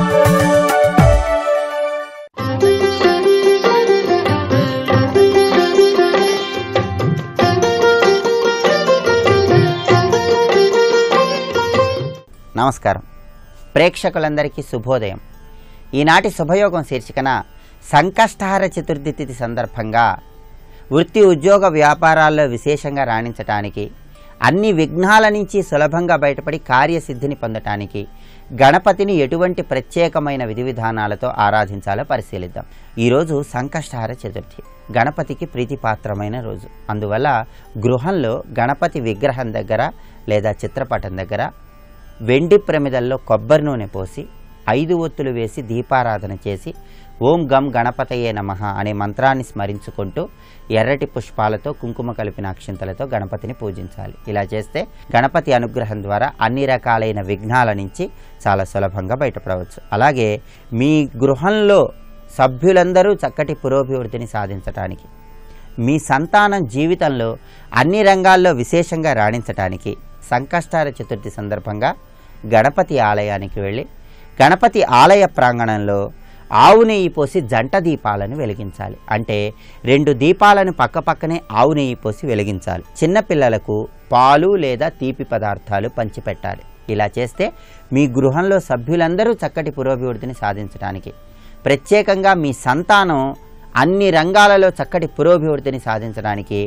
నమస్కారం. ప్రేక్షకులందరికీ శుభోదయం. ఈనాటి శుభయోగం శీర్షికన సంకష్టహార చతుర్థి తిథి సందర్భంగా వృత్తి ఉద్యోగ వ్యాపారాల్లో విశేషంగా రాణించటానికి, అన్ని విఘ్నాల నుంచి సులభంగా బయటపడి కార్యసిద్ధిని పొందటానికి గణపతిని ఎటువంటి ప్రత్యేకమైన విధి విధానాలతో ఆరాధించాలో పరిశీలిద్దాం. ఈరోజు సంకష్టహార చతుర్థి, గణపతికి ప్రీతిపాత్రమైన రోజు. అందువల్ల గృహంలో గణపతి విగ్రహం దగ్గర లేదా చిత్రపటం దగ్గర వెండి ప్రమిదల్లో కొబ్బరి నూనె పోసి 5 ఒత్తులు వేసి దీపారాధన చేసి ఓం గం గణపతయే నమః అనే మంత్రాన్ని స్మరించుకుంటూ ఎర్రటి పుష్పాలతో కుంకుమ కలిపిన అక్షింతలతో గణపతిని పూజించాలి. ఇలా చేస్తే గణపతి అనుగ్రహం ద్వారా అన్ని రకాలైన విఘ్నాల నుంచి చాలా సులభంగా బయటపడవచ్చు. అలాగే మీ గృహంలో సభ్యులందరూ చక్కటి పురోభివృద్ధిని సాధించటానికి, మీ సంతానం జీవితంలో అన్ని రంగాల్లో విశేషంగా రాణించటానికి సంకష్టహార చతుర్థి సందర్భంగా గణపతి ఆలయానికి వెళ్ళి గణపతి ఆలయ ప్రాంగణంలో ఆవు నెయ్యి పోసి జంట దీపాలను వెలిగించాలి. అంటే 2 దీపాలను పక్కపక్కనే ఆవు నెయ్యి పోసి వెలిగించాలి. చిన్నపిల్లలకు పాలు లేదా తీపి పదార్థాలు పంచిపెట్టాలి. ఇలా చేస్తే మీ గృహంలో సభ్యులందరూ చక్కటి పురోభివృద్ధిని సాధించడానికి, ప్రత్యేకంగా మీ సంతానం అన్ని రంగాలలో చక్కటి పురోభివృద్ధిని సాధించడానికి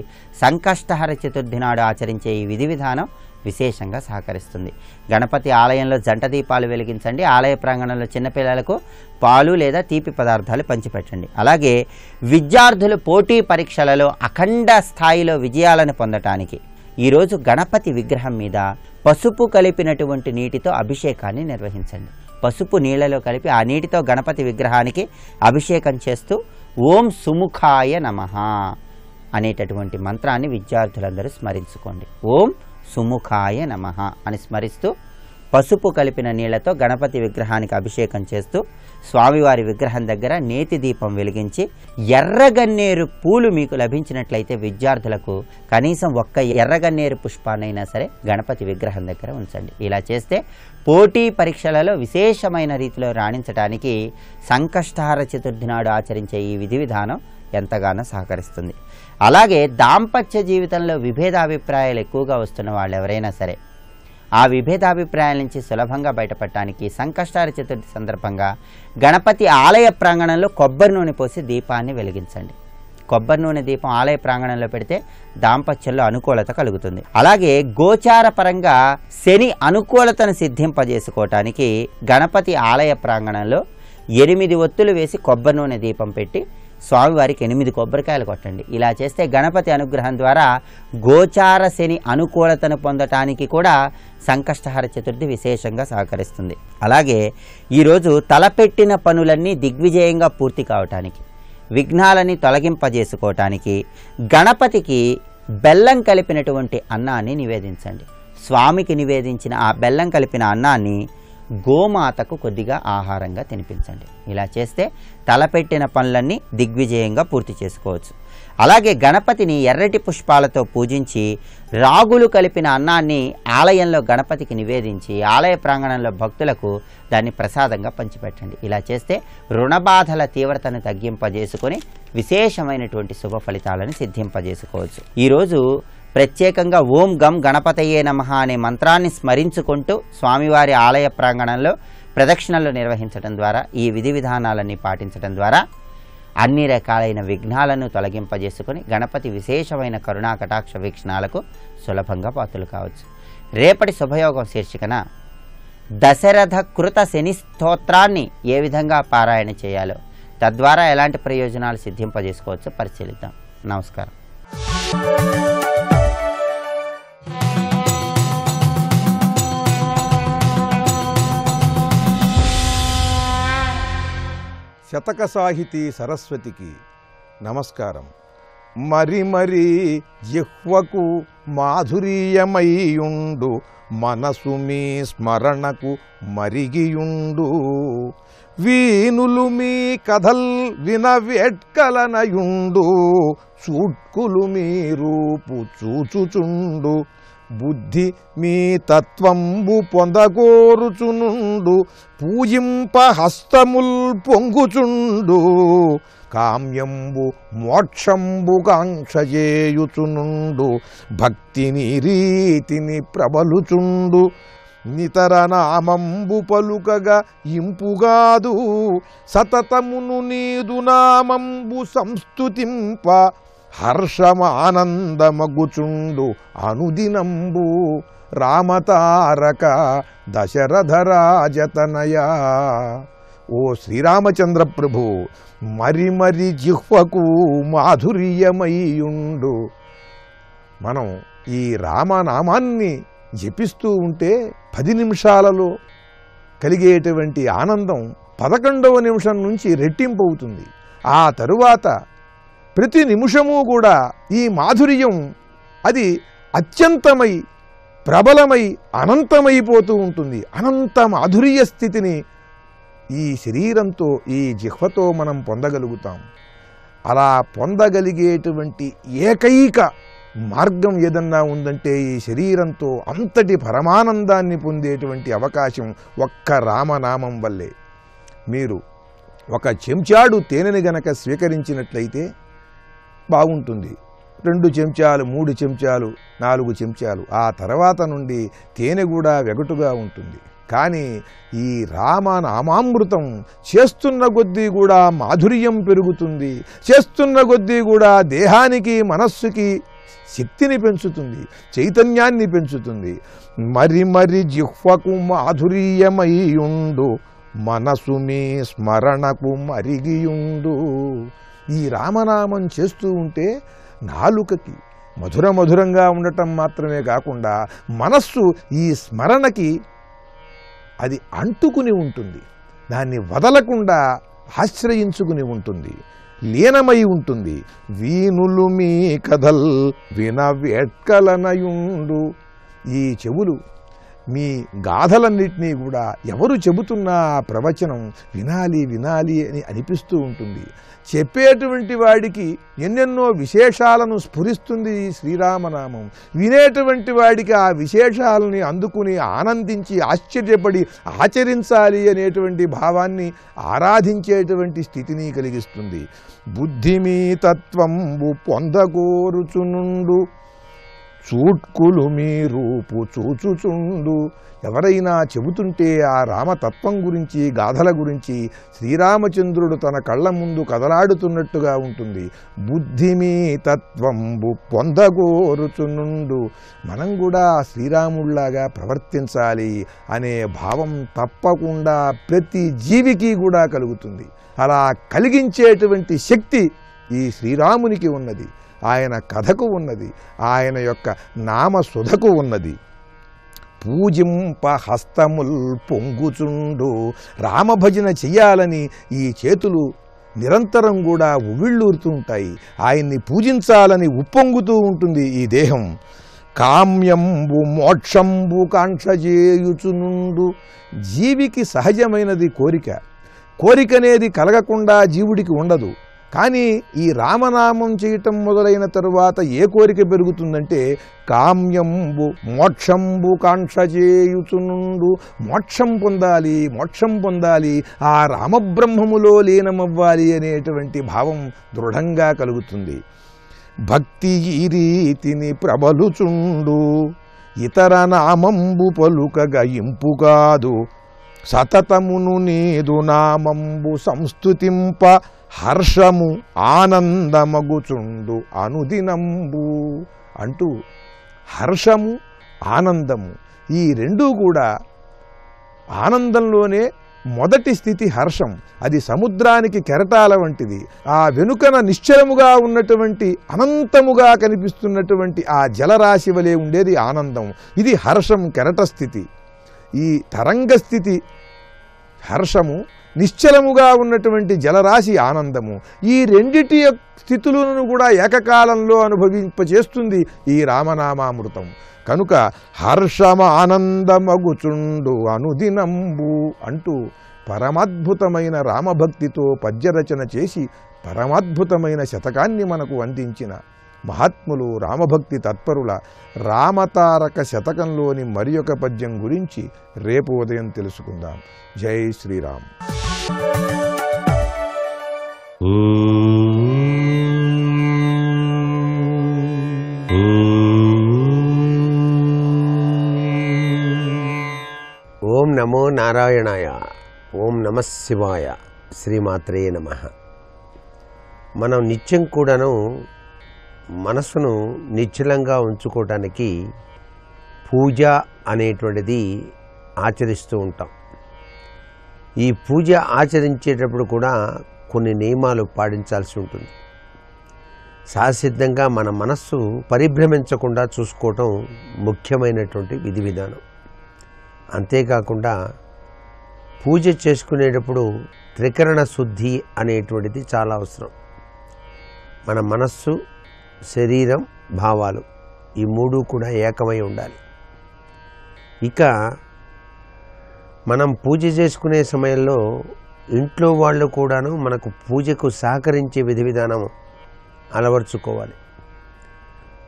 సంకష్టహార చతుర్థి నాడు ఆచరించే ఈ విధి విధానం విశేషంగా సహకరిస్తుంది. గణపతి ఆలయంలో జంట దీపాలు వెలిగించండి. ఆలయ ప్రాంగణంలో చిన్నపిల్లలకు పాలు లేదా తీపి పదార్థాలు పంచిపెట్టండి. అలాగే విద్యార్థులు పోటీ పరీక్షలలో అఖండ స్థాయిలో విజయాలను పొందటానికి ఈరోజు గణపతి విగ్రహం మీద పసుపు కలిపినటువంటి నీటితో అభిషేకాన్ని నిర్వహించండి. పసుపు నీళ్లలో కలిపి ఆ నీటితో గణపతి విగ్రహానికి అభిషేకం చేస్తూ ఓం సుముఖాయ నమః అనేటటువంటి మంత్రాన్ని విద్యార్థులందరూ స్మరించుకోండి. ఓం సుముఖాయ నమః అని స్మరిస్తూ పసుపు కలిపిన నీళ్లతో గణపతి విగ్రహానికి అభిషేకం చేస్తూ స్వామివారి విగ్రహం దగ్గర నేతి దీపం వెలిగించి ఎర్రగన్నేరు పూలు మీకు లభించినట్లయితే విద్యార్థులకు కనీసం ఒక్క ఎర్రగన్నేరు పుష్పాన్నైనా సరే గణపతి విగ్రహం దగ్గర ఉంచండి. ఇలా చేస్తే పోటీ పరీక్షలలో విశేషమైన రీతిలో రాణించడానికి సంకష్టహార చతుర్థి నాడు ఆచరించే ఈ విధి విధానం ఎంతగానో సహకరిస్తుంది. అలాగే దాంపత్య జీవితంలో విభేదాభిప్రాయాలు ఎక్కువగా వస్తున్న వాళ్ళు ఎవరైనా సరే ఆ విభేదాభిప్రాయాల నుంచి సులభంగా బయటపడటానికి సంకష్టహార చతుర్థి సందర్భంగా గణపతి ఆలయ ప్రాంగణంలో కొబ్బరి నూనె పోసి దీపాన్ని వెలిగించండి. కొబ్బరి నూనె దీపం ఆలయ ప్రాంగణంలో పెడితే దాంపత్యంలో అనుకూలత కలుగుతుంది. అలాగే గోచార పరంగా శని అనుకూలతను సిద్ధింపజేసుకోవటానికి గణపతి ఆలయ ప్రాంగణంలో 8 ఒత్తులు వేసి కొబ్బరి నూనె దీపం పెట్టి స్వామివారికి 8 కొబ్బరికాయలు కొట్టండి. ఇలా చేస్తే గణపతి అనుగ్రహం ద్వారా గోచార శని అనుకూలతను పొందటానికి కూడా సంకష్టహార చతుర్థి విశేషంగా సహకరిస్తుంది. అలాగే ఈరోజు తలపెట్టిన పనులన్నీ దిగ్విజయంగా పూర్తి కావటానికి, విఘ్నాలని తొలగింపజేసుకోవటానికి గణపతికి బెల్లం కలిపినటువంటి అన్నాన్ని నివేదించండి. స్వామికి నివేదించిన ఆ బెల్లం కలిపిన అన్నాన్ని గోమాతకు కొద్దిగా ఆహారంగా తినిపించండి. ఇలా చేస్తే తలపెట్టిన పనులన్నీ దిగ్విజయంగా పూర్తి చేసుకోవచ్చు. అలాగే గణపతిని ఎర్రటి పుష్పాలతో పూజించి రాగులు కలిపిన అన్నాన్ని ఆలయంలో గణపతికి నివేదించి ఆలయ ప్రాంగణంలో భక్తులకు దాన్ని ప్రసాదంగా పంచిపెట్టండి. ఇలా చేస్తే రుణబాధల తీవ్రతను తగ్గింపజేసుకొని విశేషమైనటువంటి శుభ ఫలితాలను సిద్ధింపజేసుకోవచ్చు. ఈరోజు ప్రత్యేకంగా ఓం గం గణపతయే నమః అనే మంత్రాన్ని స్మరించుకుంటూ స్వామివారి ఆలయ ప్రాంగణంలో ప్రదక్షిణలు నిర్వహించడం ద్వారా, ఈ విధి విధానాలన్నీ పాటించడం ద్వారా అన్ని రకాలైన విఘ్నాలను తొలగింపజేసుకొని గణపతి విశేషమైన కరుణా కటాక్ష వీక్షణాలకు సులభంగా పాత్రలు కావచ్చు. రేపటి శుభయోగం శీర్షికన దశరథ కృత శని స్తోత్రాన్ని ఏ విధంగా పారాయణ చేయాలో, తద్వారా ఎలాంటి ప్రయోజనాలు సిద్ధింపజేసుకోవచ్చో పరిశీలిద్దాం. నమస్కారం. శతక సాహితీ సరస్వతికి నమస్కారం. మరి మరి జిహ్వకు మాధుర్యమయ్యుండు, మనసు మీ స్మరణకు మరిగియుండు. వీనులు మీ కథల్ వినవేట్కలనయుండు, చూట్కులు మీ రూపు చూచుచుండు. బుద్ధి మీ తత్వంబు పొందగోరుచునుండు పూజింప హస్తముల్ పొంగుచుండు కామ్యంబు మోక్షంబు కాంక్షజేయుచునుండు భక్తిని రీతిని ప్రబలుచుండు నితర నామంబు పలుకగా ఇంపుగాదు సతతమును నీదు నామంబు సంస్తుతింప హర్షమానందమగుచుండు అనుదినంబు రామతారక దశరథరాజతనయా. ఓ శ్రీరామచంద్ర ప్రభు, మరి మరి జిహ్వకు మాధుర్యమయ్యుండు. మనం ఈ రామనామాన్ని జపిస్తూ ఉంటే 10 నిమిషాలలో కలిగేటువంటి ఆనందం 11వ నిమిషం నుంచి రెట్టింపు అవుతుంది. ఆ తరువాత ప్రతి నిమిషము కూడా ఈ మాధుర్యం అది అత్యంతమై ప్రబలమై అనంతమైపోతూ ఉంటుంది. అనంత మాధుర్య స్థితిని ఈ శరీరంతో ఈ జిహ్వతో మనం పొందగలుగుతాం. అలా పొందగలిగేటువంటి ఏకైక మార్గం ఏదన్నా ఉందంటే ఈ శరీరంతో అంతటి పరమానందాన్ని పొందేటువంటి అవకాశం ఒక్క రామనామం వల్లే. మీరు ఒక చెంచాడు తేనెని గనక స్వీకరించినట్లయితే బాగుంటుంది. 2 చెంచాలు, 3 చెంచాలు, 4 చెంచాలు, ఆ తర్వాత నుండి తేనె కూడా వెగటుగా ఉంటుంది. కానీ ఈ రామనామామృతం చేస్తున్న కొద్దీ కూడా మాధుర్యం పెరుగుతుంది. చేస్తున్న కొద్దీ కూడా దేహానికి మనస్సుకి శక్తిని పెంచుతుంది, చైతన్యాన్ని పెంచుతుంది. మరి మరి జిహ్వకు మాధుర్యమయ్యుండు మనసు మీ స్మరణకు మరిగియుండు. ఈ రామనామం చేస్తూ ఉంటే నాలుకకి మధురంగా ఉండటం మాత్రమే కాకుండా మనస్సు ఈ స్మరణకి అది అంటుకుని ఉంటుంది. దాన్ని వదలకుండా ఆశ్రయించుకుని ఉంటుంది, లీనమై ఉంటుంది. వీనులు మీ కథల్ వినవేట్కలనయుండు. ఈ చెవులు మీ గాథలన్నిటినీ కూడా ఎవరు చెబుతున్నా ప్రవచనం వినాలి వినాలి అని అనిపిస్తూ ఉంటుంది. చెప్పేటువంటి వాడికి ఎన్నెన్నో విశేషాలను స్ఫురిస్తుంది ఈ శ్రీరామనామం. వినేటువంటి వాడికి ఆ విశేషాలని అందుకుని ఆనందించి ఆశ్చర్యపడి ఆచరించాలి అనేటువంటి భావాన్ని ఆరాధించేటువంటి స్థితిని కలిగిస్తుంది. బుద్ధి మీ తత్వంబు పొందగోరుచునుండు చూట్కులు మీ రూపు చూచుచుండు. ఎవరైనా చెబుతుంటే ఆ రామతత్వం గురించి, గాథల గురించి శ్రీరామచంద్రుడు తన కళ్ళ ముందు కదలాడుతున్నట్టుగా ఉంటుంది. బుద్ధి మీ తత్వంబు పొందగోరుచునుండు. మనం కూడా శ్రీరాముళ్లాగా ప్రవర్తించాలి అనే భావం తప్పకుండా ప్రతి జీవికి కూడా కలుగుతుంది. అలా కలిగించేటువంటి శక్తి ఈ శ్రీరామునికి ఉన్నది, ఆయన కథకు ఉన్నది, ఆయన యొక్క నామసుధకు ఉన్నది. పూజింప హస్తముల్ పొంగుచుండు. రామభజన చెయ్యాలని ఈ చేతులు నిరంతరం కూడా ఉవ్విళ్ళూరుతూ ఉంటాయి. ఆయన్ని పూజించాలని ఉప్పొంగుతూ ఉంటుంది ఈ దేహం. కామ్యంబు మోక్షంబు కాంక్షజేయుచునుండు. జీవికి సహజమైనది కోరిక. కోరికనేది కలగకుండా జీవుడికి ఉండదు. కానీ ఈ రామనామం చేయటం మొదలైన తరువాత ఏ కోరిక పెరుగుతుందంటే కామ్యంబు మోక్షంబు కాంక్షజేయుచునుండు. మోక్షం పొందాలి, మోక్షం పొందాలి, ఆ రామబ్రహ్మములో లీనమవ్వాలి అనేటువంటి భావం దృఢంగా కలుగుతుంది. భక్తి ఈ రీతిని ప్రబలుచుండు ఇతర నామంబు పలుకగా ఇంపుగాదు సతతమును నీదు నామంబు సంస్తుతింప హర్షము ఆనందమగుచుండు అనుదినంబు. అంటూ హర్షము ఆనందము ఈ రెండూ కూడా ఆనందంలోనే మొదటి స్థితి హర్షం. అది సముద్రానికి కెరటాల వంటిది. ఆ వెనుకన నిశ్చలముగా ఉన్నటువంటి అనంతముగా కనిపిస్తున్నటువంటి ఆ జలరాశి వలె ఉండేది ఆనందం. ఇది హర్షం, కెరట స్థితి. ఈ తరంగ స్థితి హర్షము, నిశ్చలముగా ఉన్నటువంటి జలరాశి ఆనందము. ఈ రెండిటి స్థితులను కూడా ఏకకాలంలో అనుభవింపచేస్తుంది ఈ రామనామామృతం. కనుక హర్షమ ఆనందమగుచుండు అనుదినంబు అంటూ పరమాద్భుతమైన రామభక్తితో పద్యరచన చేసి పరమాద్భుతమైన శతకాన్ని మనకు అందించిన మహాత్ములు రామభక్తి తత్పరుల రామతారక శతకంలోని మరి ఒక పద్యం గురించి రేపు ఉదయం తెలుసుకుందాం. జై శ్రీరామ్. ఓం నమో నారాయణాయ. ఓం నమః శివాయ. శ్రీమాత్రే నమః. మనం నిత్యం కూడాను మనసును నిశ్చలంగా ఉంచుకోవటానికి పూజ అనేటువంటిది ఆచరిస్తూ ఉంటాం. ఈ పూజ ఆచరించేటప్పుడు కూడా కొన్ని నియమాలు పాటించాల్సి ఉంటుంది. సహసిద్ధంగా మన మనస్సు పరిభ్రమించకుండా చూసుకోవటం ముఖ్యమైనటువంటి విధి విధానం. అంతేకాకుండా పూజ చేసుకునేటప్పుడు త్రికరణ శుద్ధి అనేటువంటిది చాలా అవసరం. మన మనస్సు, శరీరం, భావాలు ఈ మూడు కూడా ఏకమై ఉండాలి. ఇక మనం పూజ చేసుకునే సమయంలో ఇంట్లో వాళ్ళు కూడాను మనకు పూజకు సహకరించే విధి విధానం అలవర్చుకోవాలి.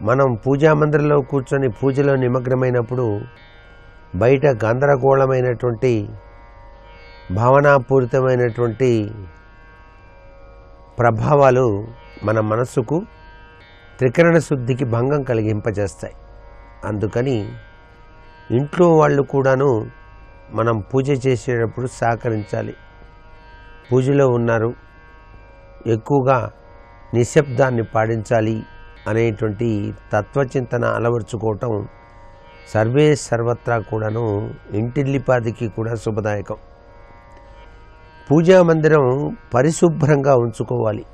మనం పూజా మందిరంలో కూర్చొని పూజలో నిమగ్నమైనప్పుడు బయట గందరగోళమైనటువంటి భావనాపూరితమైనటువంటి ప్రభావాలు మన మనస్సుకు త్రికరణ శుద్ధికి భంగం కలిగింపజేస్తాయి. అందుకని ఇంట్లో వాళ్ళు కూడాను మనం పూజ చేసేటప్పుడు సహకరించాలి. పూజలో ఉన్నారు, ఎక్కువగా నిశ్శబ్దాన్ని పాటించాలి అనేటువంటి తత్వచింతన అలవర్చుకోవటం సర్వే సర్వత్రా కూడాను ఇంటిల్లిపాదికి కూడా శుభదాయకం. పూజా మందిరం పరిశుభ్రంగా ఉంచుకోవాలి.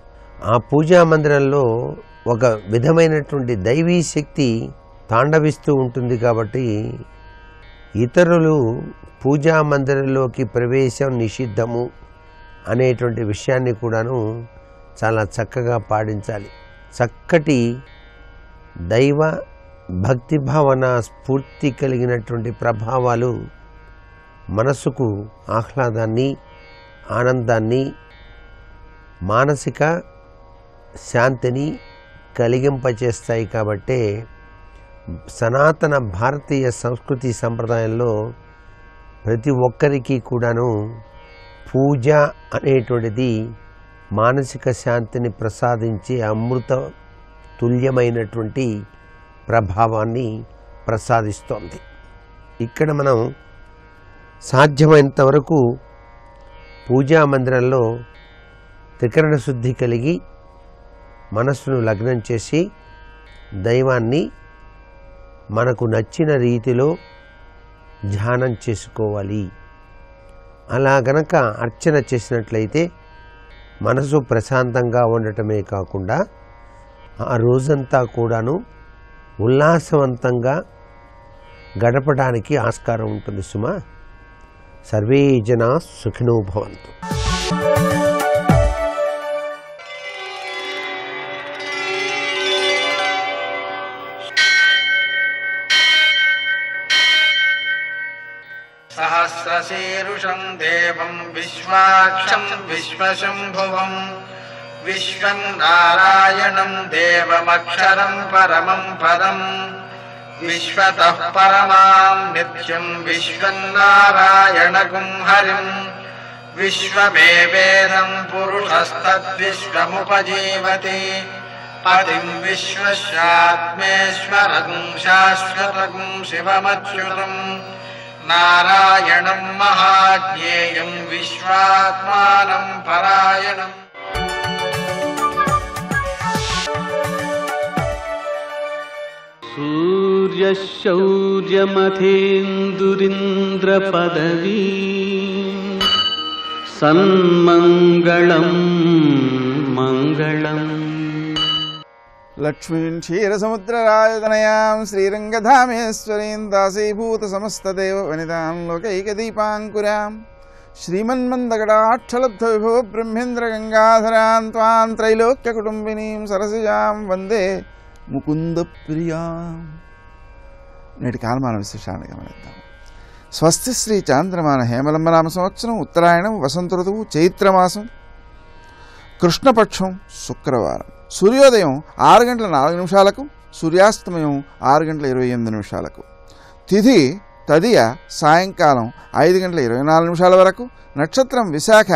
ఆ పూజా మందిరంలో ఒక విధమైనటువంటి దైవీ శక్తి తాండవిస్తూ ఉంటుంది. కాబట్టి ఇతరులు పూజా మందిరంలోకి ప్రవేశం నిషిద్ధము అనేటువంటి విషయాన్ని కూడాను చాలా చక్కగా పాటించాలి. చక్కటి దైవ భక్తి భావన స్ఫూర్తి కలిగినటువంటి ప్రభావాలు మనసుకు ఆహ్లాదాన్ని, ఆనందాన్ని, మానసిక శాంతిని కలిగింపచేస్తాయి. కాబట్టే సనాతన భారతీయ సంస్కృతి సంప్రదాయంలో ప్రతి ఒక్కరికి కూడాను పూజ అనేటువంటిది మానసిక శాంతిని ప్రసాదించే అమృత తుల్యమైనటువంటి ప్రభావాన్ని ప్రసాదిస్తోంది. ఇక్కడ మనం సాధ్యమైనంత వరకు పూజా మందిరంలో త్రికరణ శుద్ధి కలిగి మనస్సును లగ్నం చేసి దైవాన్ని మనకు నచ్చిన రీతిలో ధ్యానం చేసుకోవాలి. అలా గనక అర్చన చేసినట్లయితే మనసు ప్రశాంతంగా ఉండటమే కాకుండా ఆ రోజంతా కూడాను ఉల్లాసవంతంగా గడపడానికి ఆస్కారం ఉంటుంది. సుమా, సర్వే జనా సుఖినో భవంతు. సహస్రశీరుషం దేవం విశ్వాక్షం విశ్వశంభువం విశ్వం నారాయణం దేవమక్షరం పరమం పదం విశ్వతః పరమాం నిత్యం విశ్వం నారాయణగుం హరిం విశ్వమేవేదం పురుషస్తద్విశ్వముపజీవతి పదిం విశ్వస్యాత్మేశ్వరం శాశ్వతం శివమచ్యుతం నారాయణం మహాజ్ఞేయం విశ్వాత్మానం పరాయణం. సూర్యశౌర్యమథేందురింద్రపదవీ సన్మంగళం మంగళం. లక్ష్మీం క్షీరసముద్రరాజతనయాం శ్రీరంగధామేశ్వరీం దాసీభూత సమస్తదేవ వనితాం లోకైకదీపాంకురాం శ్రీమన్మందగడాక్షలబ్ధ విభో బ్రహ్మేంద్ర గంగాధరాం త్వాం త్రైలోక్యకుటుంబినీం సరసిజాం వందే ముకుంద ప్రియాం. నేటి కాలమాన విశేషాన్ని గమనిద్దాం. స్వస్తి శ్రీ చాంద్రమాన హేమలంబనామ సంవత్సరం, ఉత్తరాయణం, వసంత ఋతువు, చైత్రమాసం, కృష్ణపక్షం, శుక్రవారం. సూర్యోదయం 6 గంటల 4 నిమిషాలకు, సూర్యాస్తమయం 6 గంటల 28 నిమిషాలకు. తిథి తదియ సాయంకాలం 5 గంటల 24 నిమిషాల వరకు, నక్షత్రం విశాఖ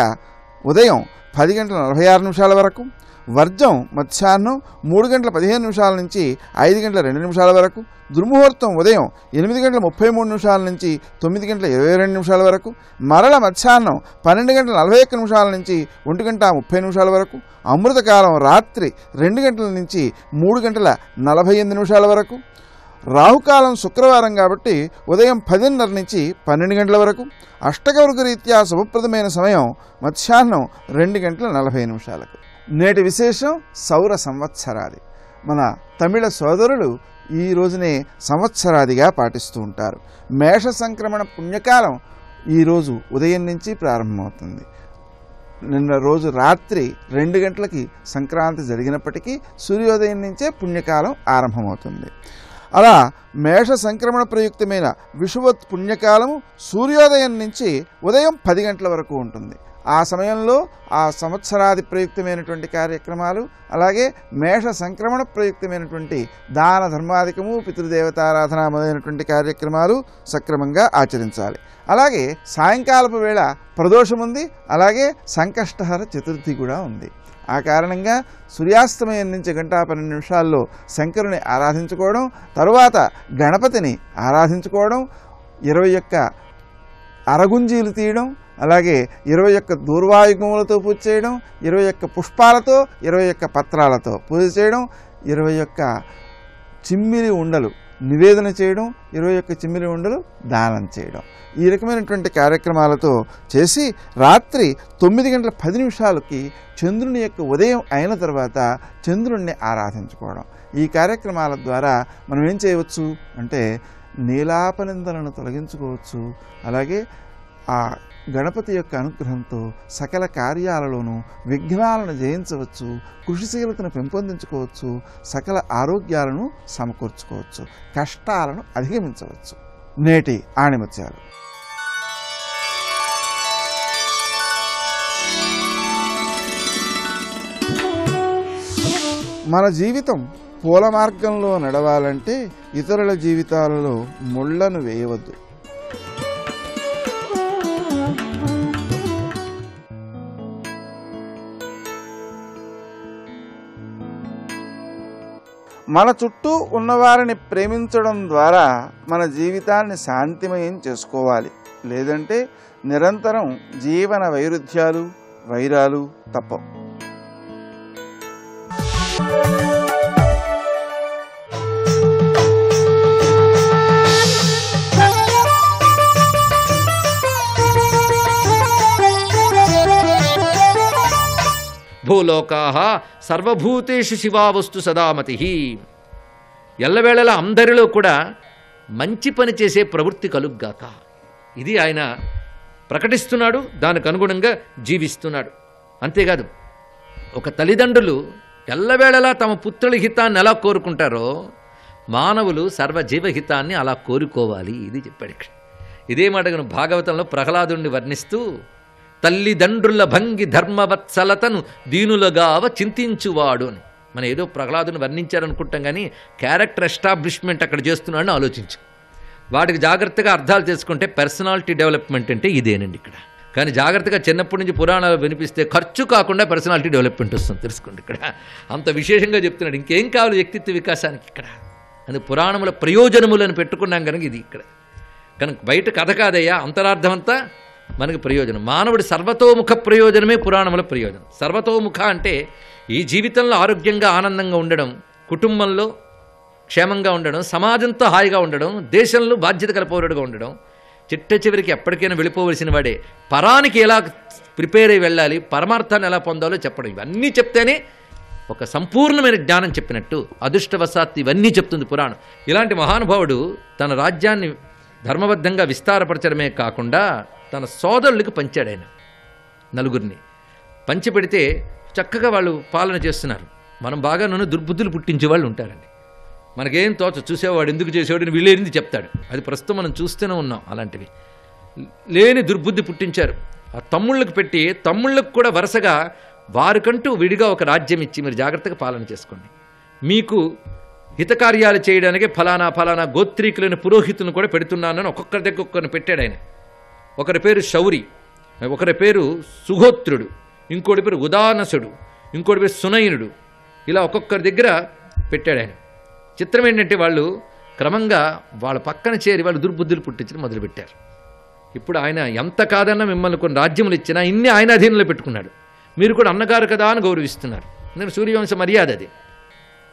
ఉదయం 10 గంటల 46 నిమిషాల వరకు, వర్జం మధ్యాహ్నం 3 గంటల 15 నిమిషాల నుంచి 5 గంటల 2 నిమిషాల వరకు, దుర్ముహూర్తం ఉదయం 8 గంటల 33 నిమిషాల నుంచి 9 గంటల 22 నిమిషాల వరకు, మరల మధ్యాహ్నం 12 గంటల 41 నిమిషాల నుంచి 1 గంట 30 నిమిషాల వరకు, అమృతకాలం రాత్రి 2 గంటల నుంచి 3 గంటల 48 నిమిషాల వరకు, రాహుకాలం శుక్రవారం కాబట్టి ఉదయం 10:30 నుంచి 12 గంటల వరకు, అష్టకవర్గ రీత్యా శుభప్రదమైన సమయం మధ్యాహ్నం 2 గంటల 40 నిమిషాలకు. నేటి విశేషం సౌర సంవత్సరాది. మన తమిళ సోదరులు ఈ రోజునే సంవత్సరాదిగా పాటిస్తూ ఉంటారు. మేష సంక్రమణ పుణ్యకాలం ఈరోజు ఉదయం నుంచి ప్రారంభమవుతుంది. నిన్న రోజు రాత్రి 2 గంటలకి సంక్రాంతి జరిగినప్పటికీ సూర్యోదయం నుంచే పుణ్యకాలం ఆరంభమవుతుంది. అలా మేష సంక్రమణ ప్రయుక్తమైన విషువత్ పుణ్యకాలము సూర్యోదయం నుంచి ఉదయం 10 గంటల వరకు ఉంటుంది. ఆ సమయంలో ఆ సంవత్సరాది ప్రయుక్తమైనటువంటి కార్యక్రమాలు, అలాగే మేష సంక్రమణ ప్రయుక్తమైనటువంటి దాన ధర్మాధికము, పితృదేవతారాధన మొదలైనటువంటి కార్యక్రమాలు సక్రమంగా ఆచరించాలి. అలాగే సాయంకాలపు వేళ ప్రదోషం ఉంది, అలాగే సంకష్టహర చతుర్థి కూడా ఉంది. ఆ కారణంగా సూర్యాస్తమయం నుంచి 1:12 నిమిషాల్లో శంకరుని ఆరాధించుకోవడం, తరువాత గణపతిని ఆరాధించుకోవడం, 21 అరగుంజీలు తీయడం, అలాగే 21 దూర్వాయుగములతో పూజ చేయడం, 21 పుష్పాలతో 21 పత్రాలతో పూజ చేయడం, 21 చిమ్మిలి ఉండలు నివేదన చేయడం, 21 చిమ్మిలి ఉండలు దానం చేయడం, ఈ రకమైనటువంటి కార్యక్రమాలతో చేసి రాత్రి 9 గంటల 10 నిమిషాలకి చంద్రుని యొక్క ఉదయం అయిన తర్వాత చంద్రుణ్ణి ఆరాధించుకోవడం. ఈ కార్యక్రమాల ద్వారా మనం ఏం చేయవచ్చు అంటే నీలాపనిందలను తొలగించుకోవచ్చు. అలాగే ఆ గణపతి యొక్క అనుగ్రహంతో సకల కార్యాలలోనూ విఘ్నాలను జయించవచ్చు, కృషిశీలతను పెంపొందించుకోవచ్చు, సకల ఆరోగ్యాలను సమకూర్చుకోవచ్చు, కష్టాలను అధిగమించవచ్చు. నేటి ఆణిముత్యాలు. మన జీవితం పూల మార్గంలో నడవాలంటే ఇతరుల జీవితాలలో ముళ్లను వేయవద్దు. మన చుట్టూ ఉన్నవారిని ప్రేమించడం ద్వారా మన జీవితాన్ని శాంతిమయం చేసుకోవాలి. లేదంటే నిరంతరం జీవన వైరుధ్యాలు, వైరాలు తప్పవు. భూలోకాః సర్వభూతేషు శివావస్తు సదామతి. ఎల్లవేళలా అందరిలో కూడా మంచి పని చేసే ప్రవృత్తి కలుగ్గాక. ఇది ఆయన ప్రకటిస్తున్నాడు, దానికి అనుగుణంగా జీవిస్తున్నాడు. అంతేకాదు, ఒక తల్లిదండ్రులు ఎల్లవేళలా తమ పుత్రుల హితాన్ని ఎలా కోరుకుంటారో మానవులు సర్వజీవహితాన్ని అలా కోరుకోవాలి. ఇది చెప్పాడు ఇక్కడ. ఇదే మాటను భాగవతంలో ప్రహ్లాదుని వర్ణిస్తూ తల్లిదండ్రుల భంగి ధర్మవత్సలతను దీనులుగావ చింతించువాడు అని. మనం ఏదో ప్రహ్లాదుని వర్ణించారనుకుంటాం, కానీ క్యారెక్టర్ ఎస్టాబ్లిష్మెంట్ అక్కడ చేస్తున్నాడని ఆలోచించు. వాటికి జాగ్రత్తగా అర్థాలు చేసుకుంటే పర్సనాలిటీ డెవలప్మెంట్ అంటే ఇదేనండి ఇక్కడ. కానీ జాగ్రత్తగా చిన్నప్పటి నుంచి పురాణాలు వినిపిస్తే ఖర్చు కాకుండా పర్సనాలిటీ డెవలప్మెంట్ వస్తుంది. తెలుసుకోండి, ఇక్కడ అంత విశేషంగా చెప్తున్నాడు. ఇంకేం కావాలి వ్యక్తిత్వ వికాసానికి ఇక్కడ? అది పురాణముల ప్రయోజనములను పెట్టుకున్నాం కనుక ఇది ఇక్కడ. కనుక బయట కథ కాదయ్యా, అంతరార్థమంతా మనకి ప్రయోజనం. మానవుడి సర్వతోముఖ ప్రయోజనమే పురాణముల ప్రయోజనం. సర్వతోముఖ అంటే ఈ జీవితంలో ఆరోగ్యంగా ఆనందంగా ఉండడం, కుటుంబంలో క్షేమంగా ఉండడం, సమాజంతో హాయిగా ఉండడం, దేశంలో బాధ్యత గల పౌరుడుగా ఉండడం, చిట్ట చివరికి ఎప్పటికైనా వెళ్ళిపోవలసిన వాడే పరానికి ఎలా ప్రిపేర్ అయి వెళ్ళాలి, పరమార్థాన్ని ఎలా పొందాలో చెప్పడం. ఇవన్నీ చెప్తేనే ఒక సంపూర్ణమైన జ్ఞానం చెప్పినట్టు. అదృష్టవశాత్తు ఇవన్నీ చెప్తుంది పురాణం. ఇలాంటి మహానుభావుడు తన రాజ్యాన్ని ధర్మబద్ధంగా విస్తారపరచడమే కాకుండా తన సోదరులకు పంచాడు. ఆయన నలుగురిని పంచిపెడితే చక్కగా వాళ్ళు పాలన చేస్తున్నారు. మనం బాగా నన్ను దుర్బుద్ధులు పుట్టించే వాళ్ళు ఉంటారండి. మనకేం తోచ చూసేవాడు ఎందుకు చేసేవాడు వీళ్ళేంది చెప్తాడు. అది ప్రస్తుతం మనం చూస్తూనే ఉన్నాం. అలాంటివి లేని దుర్బుద్ధి పుట్టించారు. ఆ తమ్ముళ్ళకు పెట్టి తమ్ముళ్ళకు కూడా వరుసగా వారికంటూ విడిగా ఒక రాజ్యం ఇచ్చి మీరు జాగ్రత్తగా పాలన చేసుకోండి. మీకు హితకార్యాలు చేయడానికి ఫలానా గోత్రీకులైన పురోహితులను కూడా పెడుతున్నానని ఒక్కొక్కరి దగ్గర ఒక్కరిని పెట్టాడు ఆయన. ఒకరి పేరు శౌరి, ఒకరి పేరు సుగోత్రుడు, ఇంకోటి పేరు ఉదానసుడు, ఇంకోటి పేరు సునయనుడు. ఇలా ఒక్కొక్కరి దగ్గర పెట్టాడు ఆయన. చిత్రం ఏంటంటే వాళ్ళు క్రమంగా వాళ్ళ పక్కన చేరి వాళ్ళు దుర్బుద్ధులు పుట్టించడం మొదలుపెట్టారు. ఇప్పుడు ఆయన ఎంత కాదన్నా మిమ్మల్ని కొన్ని రాజ్యములు ఇచ్చినా ఇన్ని ఆయన అధీనంలో పెట్టుకున్నాడు. మీరు కూడా అన్నగారు కదా అని గౌరవిస్తున్నారు. నేను సూర్యవంశ మర్యాద అది.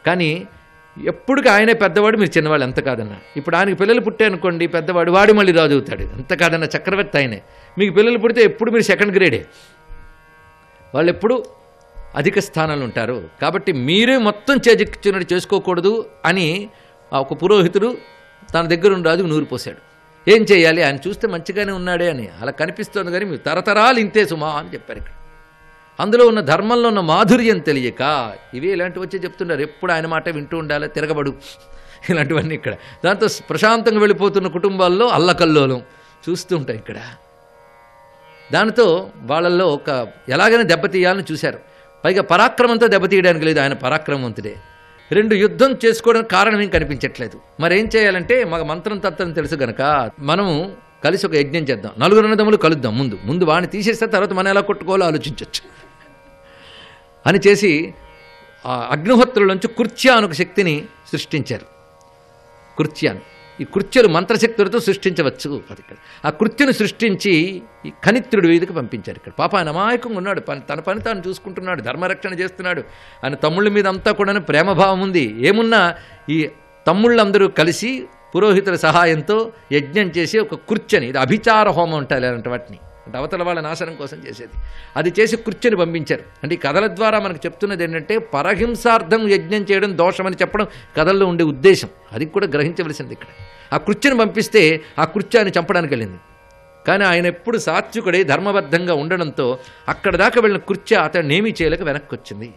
కానీ ఎప్పటికీ ఆయనే పెద్దవాడు, మీరు చిన్నవాళ్ళు ఎంత కాదన్నా. ఇప్పుడు ఆయనకి పిల్లలు పుట్టాయనుకోండి, పెద్దవాడు వాడు మళ్ళీ రాజు అవుతాడు. ఎంత కాదన్నా చక్రవర్తి ఆయనే. మీకు పిల్లలు పుడితే ఎప్పుడు మీరు సెకండ్ గ్రేడే, వాళ్ళు ఎప్పుడు అధిక స్థానాలు ఉంటారు. కాబట్టి మీరే మొత్తం చేజిక్చున్నట్టు చేసుకోకూడదు అని ఒక పురోహితుడు తన దగ్గరున్న రాజుకు నూరు పోశాడు. ఏం చేయాలి, ఆయన చూస్తే మంచిగానే ఉన్నాడే అని అలా కనిపిస్తోంది, కానీ మీరు తరతరాలు ఇంతే సుమా అని చెప్పారు. ఇక్కడ అందులో ఉన్న ధర్మంలో ఉన్న మాధుర్యం తెలియక ఇవే ఇలాంటివి వచ్చి చెప్తున్నారు. ఎప్పుడు ఆయన మాట వింటూ ఉండాలి, తిరగబడు, ఇలాంటివన్నీ ఇక్కడ. దాంతో ప్రశాంతంగా వెళ్ళిపోతున్న కుటుంబాల్లో అల్లకల్లోలం చూస్తూ ఉంటాయి ఇక్కడ. దానితో వాళ్ళల్లో ఒక ఎలాగైనా దెబ్బతీయాలని చూశారు. పైగా పరాక్రమంతో దెబ్బతీయడానికి లేదు, ఆయన పరాక్రమవంతుడే. రెండు యుద్ధం చేసుకోవడానికి కారణం ఏం కనిపించట్లేదు. మరేం చేయాలంటే మాకు మంత్రం తత్వం తెలుసు కనుక మనము కలిసి ఒక యజ్ఞం చేద్దాం, నలుగురు అన్నదమ్ములు కలుద్దాం, ముందు వాడిని తీసేస్తే తర్వాత మనం ఎలా కొట్టుకోవాలో ఆలోచించవచ్చు అని చేసి ఆ అగ్నిహోత్రులోంచి కుర్చ్యా అని ఒక శక్తిని సృష్టించారు. కుర్చ్యాను, ఈ కుర్చీలు మంత్రశక్తులతో సృష్టించవచ్చు. అది ఇక్కడ ఆ కుర్చీని సృష్టించి ఈ కనిత్రుడి వీధికి పంపించారు. ఇక్కడ పాప ఆయన అమాయకంగా ఉన్నాడు, తన పని తాను చూసుకుంటున్నాడు, ధర్మరక్షణ చేస్తున్నాడు. ఆయన తమ్ముళ్ళ మీద అంతా కూడా ప్రేమభావం ఉంది. ఏమున్నా ఈ తమ్ముళ్ళందరూ కలిసి పురోహితుల సహాయంతో యజ్ఞం చేసి ఒక కుర్చీని, ఇది అభిచార హోమం ఉంటాయి అలాంటి వాటిని, అంటే అవతల వాళ్ళ నాశనం కోసం చేసేది, అది చేసి కుర్చీని పంపించారు. అంటే ఈ కథల ద్వారా మనకు చెప్తున్నది ఏంటంటే పరహింసార్థం యజ్ఞం చేయడం దోషమని చెప్పడం కథల్లో ఉండే ఉద్దేశం. అది కూడా గ్రహించవలసింది. ఇక్కడ ఆ కుర్చీని పంపిస్తే ఆ కుర్చీని చంపడానికి వెళ్ళింది. కానీ ఆయన ఎప్పుడు సాత్వికుడై ధర్మబద్ధంగా ఉండడంతో అక్కడ దాకా వెళ్ళిన కుర్చీ అతను ఏమీ చేయలేక వెనక్కి వచ్చింది.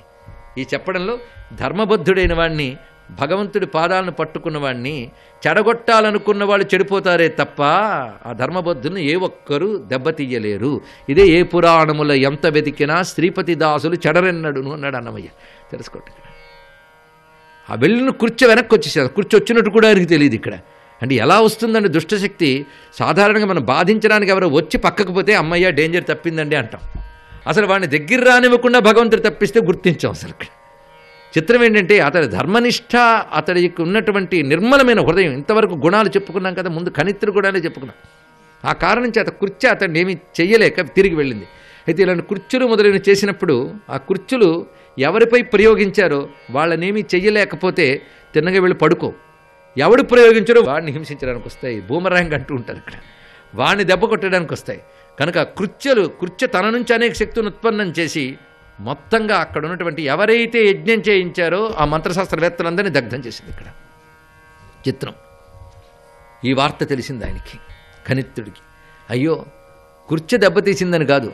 ఈ చెప్పడంలో ధర్మబద్ధుడైన వాడిని, భగవంతుడి పాదాలను పట్టుకున్న వాడిని చెడగొట్టాలనుకున్న వాళ్ళు చెడిపోతారే తప్ప ఆ ధర్మబద్ధుని ఏ ఒక్కరూ దెబ్బతీయలేరు. ఇదే ఏ పురాణముల ఎంత వెతికినా శ్రీపతి దాసులు చెడరెన్నడును అన్నాడు అన్నమయ్య. తెలుసుకోండి. ఆ వెళ్ళిన కుర్చీ వెనక్కి వచ్చేసారు. కుర్చీ వచ్చినట్టు కూడా ఆయనకి తెలియదు. ఇక్కడ అంటే ఎలా వస్తుందండి దుష్టశక్తి? సాధారణంగా మనం బాధించడానికి ఎవరో వచ్చి పక్కకు పోతే అమ్మయ్య డేంజర్ తప్పిందండి అంటాం. అసలు వాడిని దగ్గర రానివ్వకుండా భగవంతుడు తప్పిస్తే గుర్తించాం. అసలు ఇక్కడ చిత్రం ఏంటంటే అతడి ధర్మనిష్ట, అతడికి ఉన్నటువంటి నిర్మలమైన హృదయం. ఇంతవరకు గుణాలు చెప్పుకున్నాం కదా, ముందు కనిత్ర గుణాలే చెప్పుకున్నాం. ఆ కారణం చేత కుర్చీ అతడిని ఏమీ చెయ్యలేక తిరిగి వెళ్ళింది. అయితే ఇలాంటి కుర్చీలు మొదలైన చేసినప్పుడు ఆ కుర్చీలు ఎవరిపై ప్రయోగించారో వాళ్ళనేమీ చెయ్యలేకపోతే తిన్నగా వెళ్ళి పడుకో. ఎవడు ప్రయోగించారో వాడిని హింసించడానికి వస్తాయి. బూమరాంగ్ అంటూ ఉంటారు ఇక్కడ. వాడిని దెబ్బ కొట్టడానికి వస్తాయి. కనుక కుర్చీ తన నుంచి అనేక శక్తులను ఉత్పన్నం చేసి మొత్తంగా అక్కడ ఉన్నటువంటి ఎవరైతే యజ్ఞం చేయించారో ఆ మంత్రశాస్త్రవేత్తలందరినీ దగ్ధం చేసింది. ఇక్కడ చిత్రం. ఈ వార్త తెలిసింది ఆయనకి, కనిత్రుడికి. అయ్యో కుర్చీ దెబ్బతీసిందని కాదు,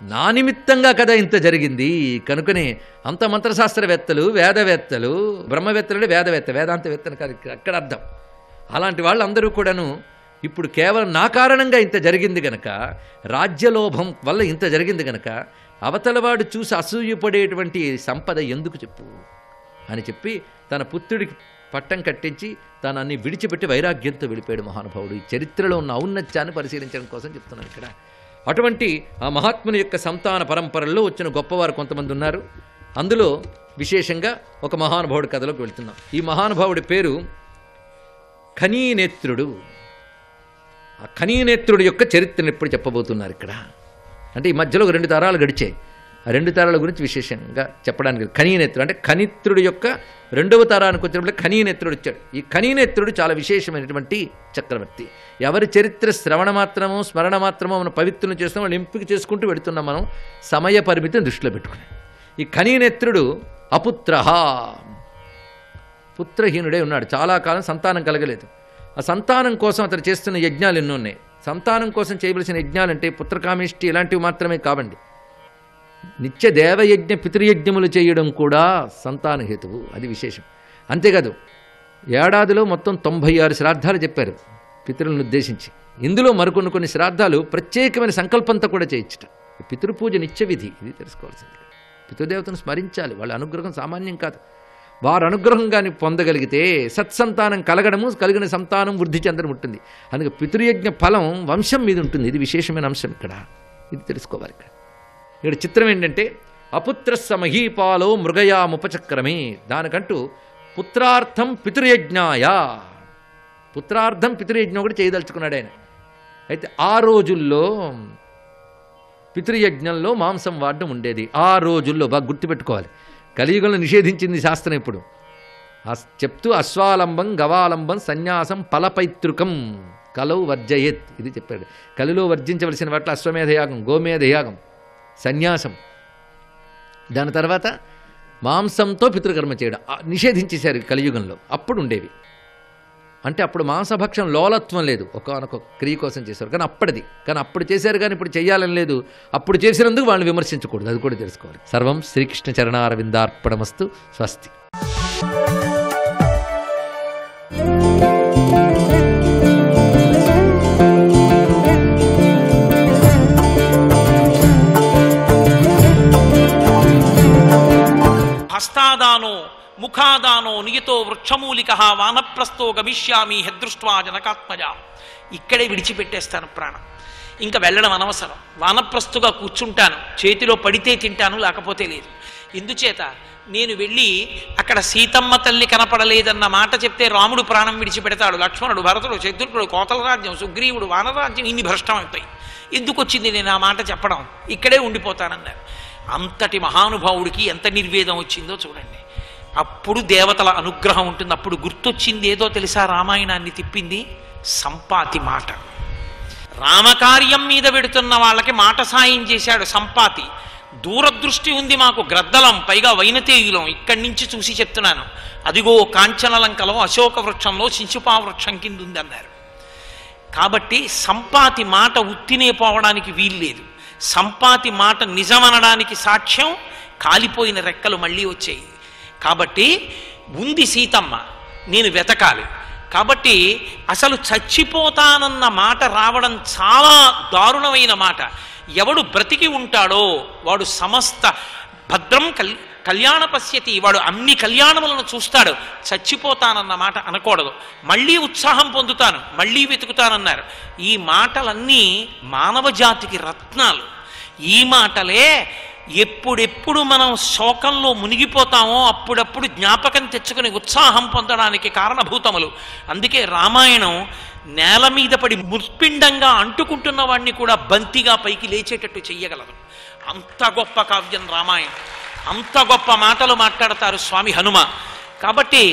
నా నిమిత్తంగా కదా ఇంత జరిగింది. కనుకనే అంత మంత్రశాస్త్రవేత్తలు, వేదవేత్తలు, బ్రహ్మవేత్తలు, వేదాంతవేత్తలు కాదు అక్కడ అర్థం. అలాంటి వాళ్ళందరూ కూడాను ఇప్పుడు కేవలం నా కారణంగా ఇంత జరిగింది గనక, రాజ్యలోభం వల్ల ఇంత జరిగింది గనక అవతలవాడు చూసి అసూయపడేటువంటి సంపద ఎందుకు చెప్పు అని చెప్పి తన పుత్రుడికి పట్టం కట్టించి తాను అన్ని విడిచిపెట్టి వైరాగ్యంతో వెళ్ళిపోయాడు మహానుభావుడు. ఈ చరిత్రలో ఉన్న ఔన్నత్యాన్ని పరిశీలించడం కోసం చెప్తున్నాను ఇక్కడ. అటువంటి ఆ మహాత్ముని యొక్క సంతాన పరంపరల్లో వచ్చిన గొప్పవారు కొంతమంది ఉన్నారు. అందులో విశేషంగా ఒక మహానుభావుడి కథలోకి వెళ్తున్నాం. ఈ మహానుభావుడి పేరు ఖనీనేత్రుడు. ఆ ఖనీనేత్రుడి యొక్క చరిత్రను ఎప్పుడు చెప్పబోతున్నారు ఇక్కడ. అంటే ఈ మధ్యలో 2 తరాలు గడిచాయి. ఆ 2 తరాల గురించి విశేషంగా చెప్పడానికి ఖనీనేత్రుడు అంటే ఖనిత్రుడి యొక్క 2వ తరానికి వచ్చినప్పుడు ఖనీనేత్రుడు వచ్చాడు. ఈ ఖనీనేత్రుడు చాలా విశేషమైనటువంటి చక్రవర్తి. ఎవరి చరిత్ర శ్రవణ మాత్రమో స్మరణ మాత్రమో మనం పవిత్రం చేస్తాం, వాళ్ళు ఎంపిక చేసుకుంటూ వెళుతున్నాం మనం సమయ పరిమితిని దృష్టిలో పెట్టుకుని. ఈ ఖనీనేత్రుడు అపుత్రః, పుత్రహీనుడే ఉన్నాడు. చాలా కాలం సంతానం కలగలేదు. ఆ సంతానం కోసం అతను చేస్తున్న యజ్ఞాలు ఎన్నో ఉన్నాయి. సంతానం కోసం చేయవలసిన యజ్ఞాలంటే పుత్రకామిష్టి ఇలాంటివి మాత్రమే కావండి. నిత్య దేవయజ్ఞ పితృయజ్ఞములు చేయడం కూడా సంతాన హేతువు. అది విశేషం. అంతేకాదు ఏడాదిలో మొత్తం 96 శ్రాద్ధాలు చెప్పారు పితృలను ఉద్దేశించి. ఇందులో మరికొన్ని కొన్ని శ్రాద్ధాలు ప్రత్యేకమైన సంకల్పంతో కూడా చేయొచ్చుట. పితృపూజ నిత్య విధి, ఇది తెలుసుకోవాల్సింది. పితృదేవతను స్మరించాలి. వాళ్ళ అనుగ్రహం సామాన్యం కాదు. వారు అనుగ్రహం కానీ పొందగలిగితే సత్సంతానం కలగడము, కలిగిన సంతానం వృద్ధి చెందడం ఉంటుంది. అందుకే పితృయజ్ఞ ఫలం వంశం మీద ఉంటుంది. ఇది విశేషమైన అంశం ఇక్కడ. ఇది తెలుసుకోవాలి. ఇక్కడ చిత్రం ఏంటంటే అపుత్రస్స మహీపాలో మృగయాముపచక్రమే. దానికంటూ పుత్రార్థం పితృయజ్ఞాయ, పుత్రార్థం పితృయజ్ఞం కూడా చేయదలుచుకున్నాడు ఆయన. అయితే ఆ రోజుల్లో పితృయజ్ఞంలో మాంసం వాడడం ఉండేది. ఆ రోజుల్లో బాగా గుర్తుపెట్టుకోవాలి. కలియుగంలో నిషేధించింది శాస్త్రం. ఇప్పుడు చెప్తూ అశ్వాలంబం గవాలంబం సన్యాసం ఫలపైతృకం కలౌ వర్జయేత్ ఇది చెప్పాడు. కలిలో వర్జించవలసిన వాటిలో అశ్వమేధయాగం, గోమేధయాగం, సన్యాసం, దాని తర్వాత మాంసంతో పితృకర్మ చేయడం నిషేధించేశారు కలియుగంలో. అప్పుడు ఉండేవి. అంటే అప్పుడు మాంసభక్షం లోలత్వం లేదు, ఒకనొక క్రియ కోసం చేశారు. కానీ అప్పటిది, కానీ అప్పుడు చేశారు కానీ ఇప్పుడు చేయాలని లేదు. అప్పుడు చేసినందుకు వాళ్ళని విమర్శించకూడదు, అది కూడా తెలుసుకోవాలి. సర్వం శ్రీకృష్ణ చరణారవిందార్పణమస్తు. స్వస్తి. హస్తాదానో ముఖాదానో నియతో వృక్షమూలిక వానప్రస్థో గమిష్యామి హెదృష్ట్వా జనకాత్మజ. ఇక్కడే విడిచిపెట్టేస్తాను ప్రాణం, ఇంకా వెళ్ళడం అనవసరం. వానప్రస్థుగా కూర్చుంటాను, చేతిలో పడితే తింటాను, లేకపోతే లేదు. ఇందుచేత నేను వెళ్ళి అక్కడ సీతమ్మ తల్లి కనపడలేదన్న మాట చెప్తే రాముడు ప్రాణం విడిచిపెడతాడు, లక్ష్మణుడు, భరతుడు, శత్రుఘ్నుడు, కోతల రాజ్యం, సుగ్రీవుడు, వానరాజ్యం ఇన్ని భ్రష్టం అయిపోయి. ఎందుకు వచ్చింది నేను ఆ మాట చెప్పడం? ఇక్కడే ఉండిపోతానన్నారు. అంతటి మహానుభావుడికి ఎంత నిర్వేదం వచ్చిందో చూడండి. అప్పుడు దేవతల అనుగ్రహం ఉంటుంది. అప్పుడు గుర్తొచ్చింది ఏదో తెలుసా? రామాయణాన్ని తిప్పింది సంపాతి మాట. రామకార్యం మీద పెడుతున్న వాళ్ళకి మాట సాయం చేశాడు సంపాతి. దూరదృష్టి ఉంది మాకు, గ్రద్దలం, పైగా వైనతేయులం. ఇక్కడి నుంచి చూసి చెప్తున్నాను. అదిగో కాంచనలంకలో అశోక వృక్షంలో శిశుపా వృక్షం కింద ఉంది అన్నారు. కాబట్టి సంపాతి మాట ఉత్తినే పోవడానికి వీల్లేదు. సంపాతి మాట నిజమనడానికి సాక్ష్యం కాలిపోయిన రెక్కలు మళ్ళీ వచ్చాయి. కాబట్టి ఉంది సీతమ్మ, నేను వెతకాలి. కాబట్టి అసలు చచ్చిపోతానన్న మాట రావడం చాలా దారుణమైన మాట. ఎవడు బ్రతికి ఉంటాడో వాడు సమస్త భద్రం కళ్యాణ పశ్యతి, వాడు అన్ని కళ్యాణములను చూస్తాడు. చచ్చిపోతానన్న మాట అనకూడదు. మళ్ళీ ఉత్సాహం పొందుతాను, మళ్ళీ వెతుకుతానన్నారు. ఈ మాటలన్నీ మానవ జాతికి రత్నాలు. ఈ మాటలే ఎప్పుడెప్పుడు మనం శోకంలో మునిగిపోతామో అప్పుడప్పుడు జ్ఞాపకం తెచ్చుకుని ఉత్సాహం పొందడానికి కారణభూతములు. అందుకే రామాయణం నేల మీద పడి ముర్పిండంగా అంటుకుంటున్న వాడిని కూడా బంతిగా పైకి లేచేటట్టు చెయ్యగలదు. అంత గొప్ప కావ్యం రామాయణం. అంత గొప్ప మాటలు మాట్లాడతారు స్వామి హనుమ. కాబట్టి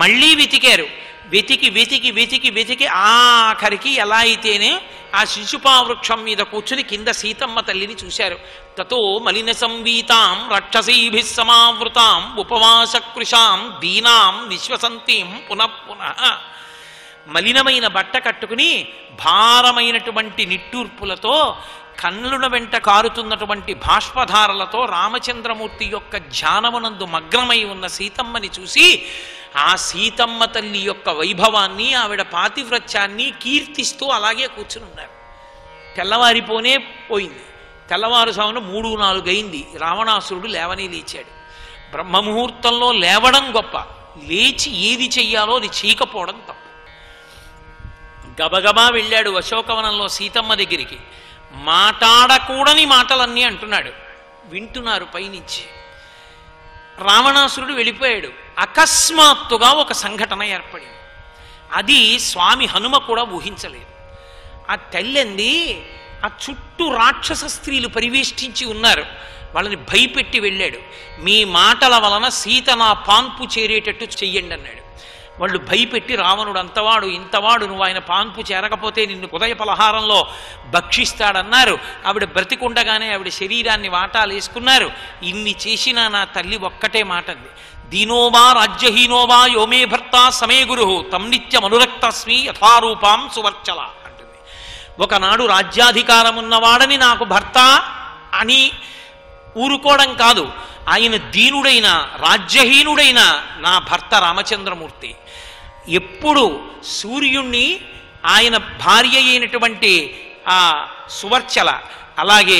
మళ్ళీ వెతికారు. వెతికి వెతికి వెతికి వెతికి ఆఖరికి ఎలా అయితేనే ఆ శిశుపా వృక్షం మీద కూర్చుని కింద సీతమ్మ తల్లిని చూశారు. తతో మలిన సంవీతాం రక్షసీభి సమావృతాం ఉపవాసకృశాం దీనాం విశ్వసంతీం పునఃపునః. మలినమైన బట్ట కట్టుకుని భారమైనటువంటి నిట్టూర్పులతో కన్నుల వెంట కారుతున్నటువంటి బాష్పధారలతో రామచంద్రమూర్తి యొక్క ధ్యానమునందు మగ్నమై ఉన్న సీతమ్మని చూసి ఆ సీతమ్మ తల్లి యొక్క వైభవాన్ని, ఆవిడ పాతివ్రత్యాన్ని కీర్తిస్తూ అలాగే కూర్చుని ఉన్నారు. తెల్లవారిపోనే పోయింది. తెల్లవారుజామున 3-4 అయింది. రావణాసురుడు లేవని లేచాడు. బ్రహ్మముహూర్తంలో లేవడం గొప్ప, లేచి ఏది చెయ్యాలో అది చేయకపోవడం తప్పు. గబగబా వెళ్ళాడు అశోకవనంలో సీతమ్మ దగ్గరికి. మాట్లాడకూడని మాటలన్నీ అంటున్నాడు. వింటున్నారు పైనుంచి. రావణాసురుడు వెళ్ళిపోయాడు. అకస్మాత్తుగా ఒక సంఘటన ఏర్పడింది. అది స్వామి హనుమ కూడా ఊహించలేదు. ఆ తల్లింది, ఆ చుట్టూ రాక్షస స్త్రీలు పరివేష్టించి ఉన్నారు. వాళ్ళని భయపెట్టి వెళ్ళాడు. మీ మాటల వలన సీత నా పాన్పు చేరేటట్టు చెయ్యండి అన్నాడు. వాళ్ళు భయపెట్టి రావణుడు అంతవాడు ఇంతవాడు, నువ్వు ఆయన పాన్పు చేరకపోతే నిన్ను ఉదయ పలహారంలో భక్షిస్తాడన్నారు. ఆవిడ బ్రతికుండగానే ఆవిడ శరీరాన్ని వాటాలు వేసుకున్నారు. ఇన్ని చేసినా నా తల్లి ఒక్కటే మాట అంది, దీనోవా రాజ్యహీనోవా యోమే భర్త సమే గురు తం నిత్యం అనురక్తస్మి యథారూపాం సువర్చల అంటుంది. ఒకనాడు రాజ్యాధికారం ఉన్నవాడని నాకు భర్త అని ఊరుకోవడం కాదు, ఆయన దీనుడైన రాజ్యహీనుడైన నా భర్త రామచంద్రమూర్తి. ఎప్పుడు సూర్యుణ్ణి ఆయన భార్య అయినటువంటి ఆ సువర్చల, అలాగే